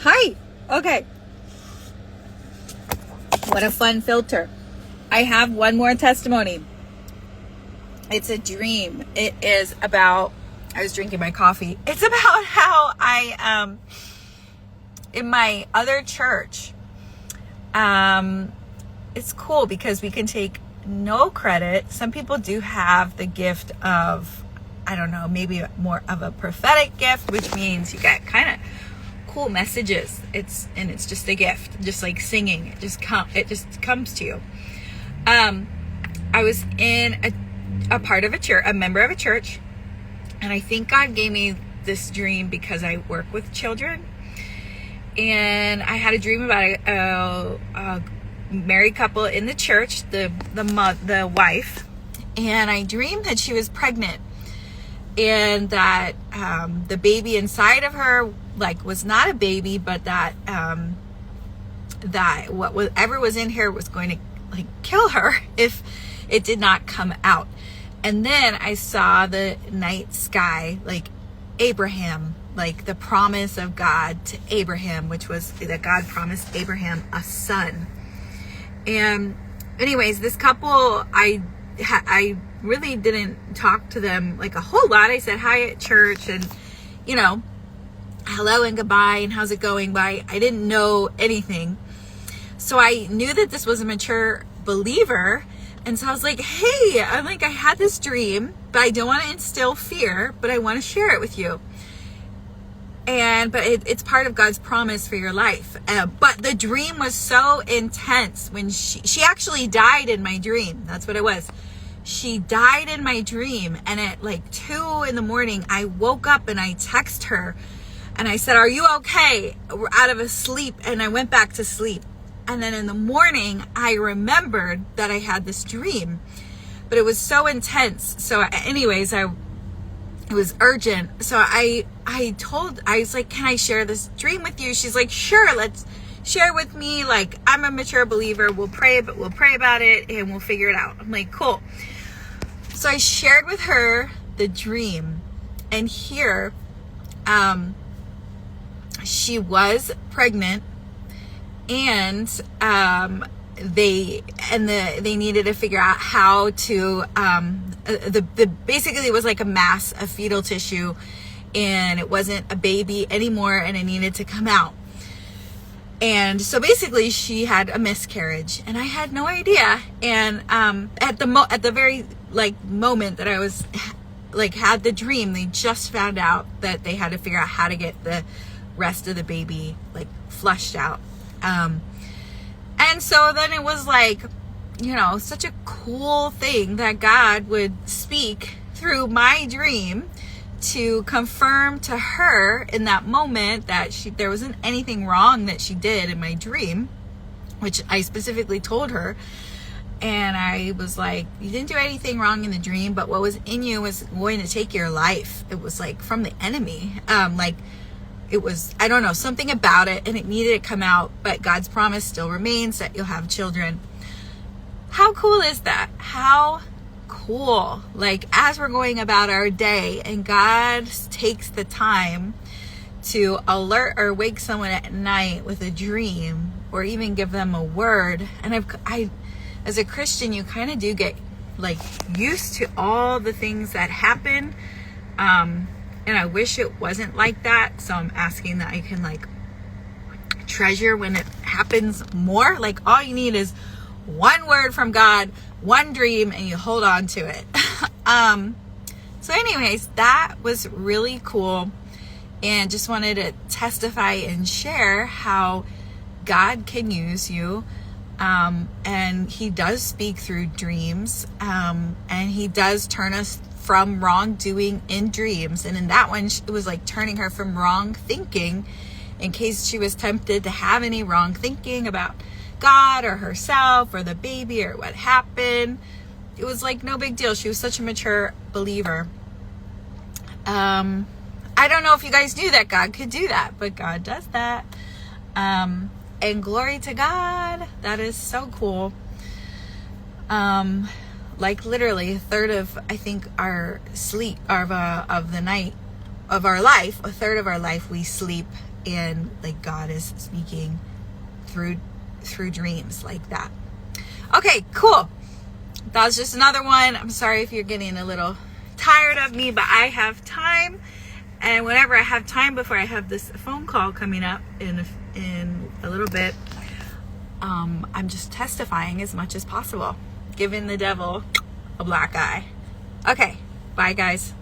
Hi. Okay. What a fun filter. I have one more testimony. It's a dream. It is about, I was drinking my coffee. It's about how in my other church, it's cool because we can take no credit. Some people do have the gift of, I don't know, maybe more of a prophetic gift, which means you get kind of cool messages. It's just a gift, just like singing. It just comes to you. I was in a part of a church, a member of a church, and I think God gave me this dream because I work with children, and I had a dream about a married couple in the church, the wife, and I dreamed that she was pregnant, and that the baby inside of her was not a baby, but that whatever was in her was going to kill her if it did not come out. And then I saw the night sky, Abraham, the promise of God to Abraham, which was that God promised Abraham a son. And anyways, this couple, I really didn't talk to them a whole lot. I said hi at church and, hello and goodbye and how's it going, but I didn't know anything. So I knew that this was a mature believer. And so I was like, hey, I had this dream, but I don't want to instill fear, but I want to share it with you. But it's part of God's promise for your life. But the dream was so intense when she actually died in my dream. That's what it was. She died in my dream. And at 2 a.m, I woke up and I texted her and I said, are you okay? We're out of a sleep. And I went back to sleep. And then in the morning, I remembered that I had this dream, but it was so intense. So anyways, it was urgent. So I was like, can I share this dream with you? She's like, sure, let's share it with me. I'm a mature believer. We'll pray about it and we'll figure it out. I'm like, cool. So I shared with her the dream, and here, she was pregnant. And they needed to figure out how to basically it was like a mass of fetal tissue, and it wasn't a baby anymore, and it needed to come out. And so basically she had a miscarriage, and I had no idea. And at the very moment that I was had the dream, they just found out that they had to figure out how to get the rest of the baby flushed out. And so then it was such a cool thing that God would speak through my dream to confirm to her in that moment that there wasn't anything wrong that she did in my dream, which I specifically told her. And I was like, you didn't do anything wrong in the dream, but what was in you was going to take your life. It was from the enemy. It was, I don't know, something about it, and it needed to come out, but God's promise still remains that you'll have children. How cool is that? How cool. As we're going about our day and God takes the time to alert or wake someone at night with a dream, or even give them a word. And I as a Christian, you kind of do get used to all the things that happen. And I wish it wasn't like that. So I'm asking that I can treasure when it happens more. All you need is one word from God, one dream, and you hold on to it. So anyways, that was really cool. And just wanted to testify and share how God can use you. And he does speak through dreams. And he does turn us from wrongdoing in dreams. And in that one, it was turning her from wrong thinking, in case she was tempted to have any wrong thinking about God or herself or the baby or what happened. It was no big deal. She was such a mature believer. I don't know if you guys knew that God could do that, but God does that. And glory to God. That is so cool. Literally a third of, I think, our sleep of the night of our life, a third of our life we sleep and like God is speaking through dreams like that. Okay, cool. That was just another one. I'm sorry if you're getting a little tired of me, but I have time, and whenever I have time before I have this phone call coming up in a little bit, I'm just testifying as much as possible, giving the devil a black eye. Okay, bye guys.